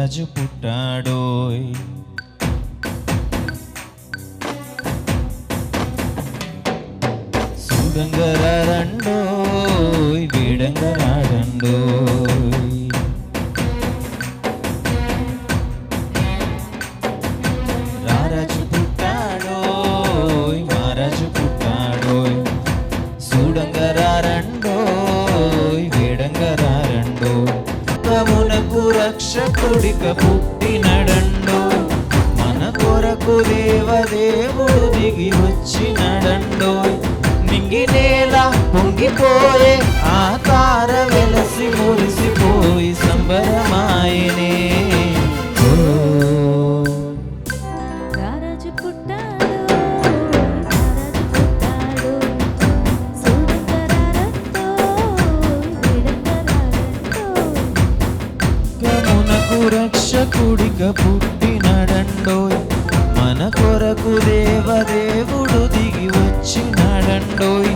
రాజు పుట్టాడోయ్. చూడంగరారండోయ్ వేడంగరాడండోయ్. రారాజు పుట్టాడోయ్ మహారాజు పుట్టాడోయ్. చూడంగరారండోయ్ వేడంగరారండోయ్. మనకు రక్షకుడిక పుట్టినడండోయ్. మన కొరకు దేవదేవుడు దిగి వచ్చినడండోయ్. నింగినేల పొంగిపోయే ఆ తార వెలసి మురిసిపోయి సంబరమాయనే. రక్షకుడిక పుట్టినడండోయ్. మన కొరకు దేవదేవుడు దిగి వచ్చినడండోయ్.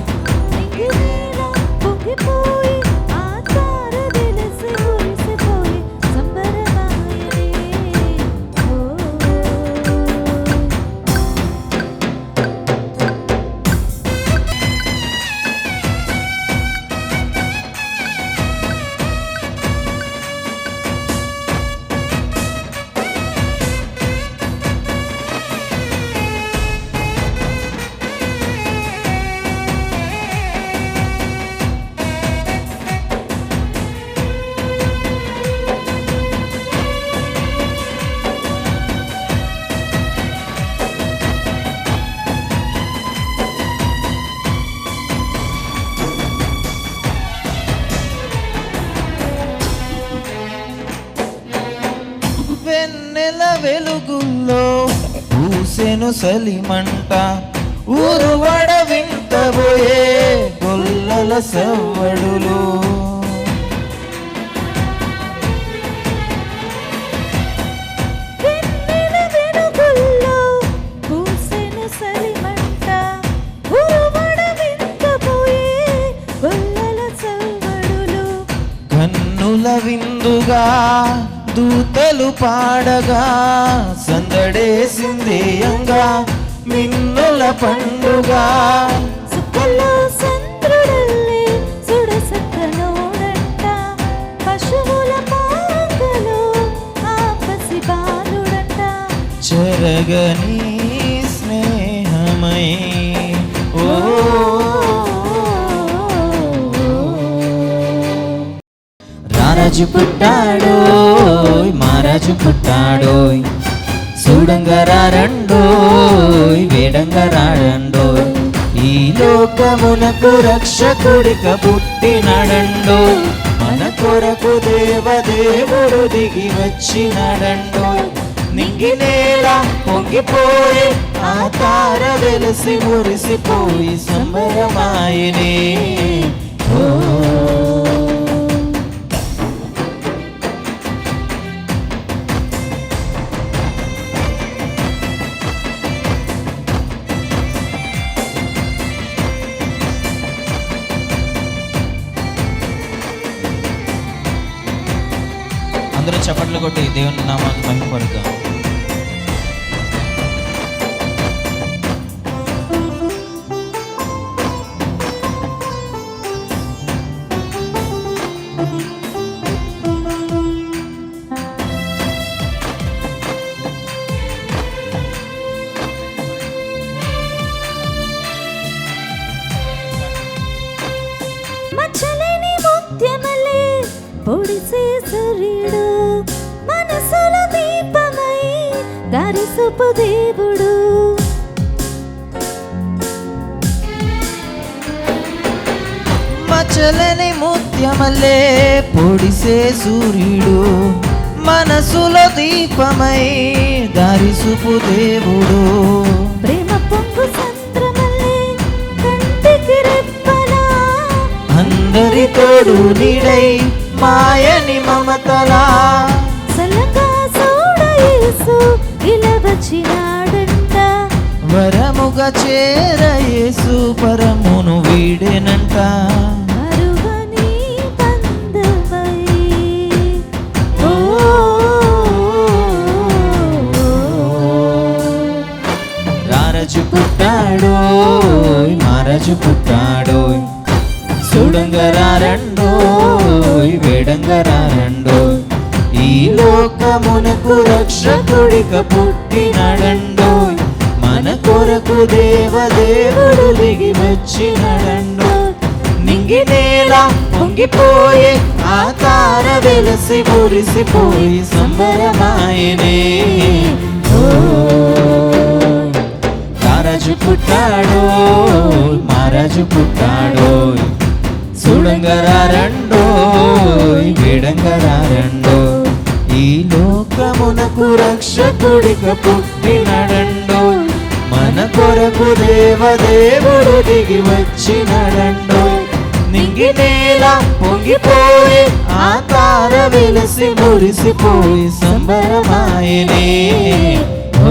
వెన్నెల వెలుగుల్లో పూసెను సలిమంట. ఊరువడ వింటబోయే గొల్లల సవ్వడులు. కన్నుల విందుగా దూతలు పాడగా సందడేసిందేయంగా మిన్నుల పండుగ. చెరగని స్నేహమై ఓ రాజు పుట్టాడోయ్ మహారాజు పుట్టాడోయ్. చూడంగరారండోయ్ వేడంగరాడండోయ్. ఈ లోకమునకు రక్షకుడిక పుట్టినడండోయ్. మన కొరకు దేవదేవుడు దిగి వచ్చినడండోయ్. నింగినేల పొంగిపోయే ఆ తార వెలసి మురిసిపోయి సంబరమాయనే. అందరూ చప్పట్లు కొట్టి దేవుని నామాన్ని మహిమపరుద్దాం. మచ్చలేని ముత్యమలే పొడిసే సూర్యుడు. మనసుల దీపమై దారి చూపు దేవుడు. మచ్చలేని ముత్యమలే పొడిసే సూర్యుడు. మనసులో దీపమై దారి చూపు దేవుడు. ప్రేమ పొంగు సంద్రమలే కంటికి రెప్పలా. అందరి తోడు నీడై మాయని మమతలా. సలగా చూడ యేసు ఇలా వచ్చినాడంట. వరముగా చేర యేసు పరమును వీడెనంట. మరువని బంధమై ఓ మారజు పుట్టాడోయ్ చూడంగరారండోయ్ వేడంగరారండోయ్ ఈ లోకమునకు రక్షకుడిక పుట్టినడండోయ్ మన కొరకు దేవదేవుడు దిగి వచ్చినడండోయ్ నింగి నేల పొంగిపోయే ఆ తార వెలసి మురిసిపోయి సంబరమాయనే ఓ రాజు పుట్టాడోయ్ మారాజు పుట్టాడోయ్ చూడంగరారండోయ్ వేడంగరారండోయ్ ఈ లోకమునకు రక్షకుడిక పుట్టినడండోయ్ మన కొరకు దేవదేవుడు దిగి వచ్చినడండోయ్ నింగి నేల పొంగిపోయి ఆ తార వెలసి మురిసిపోయి సంబరమాయనే ఓ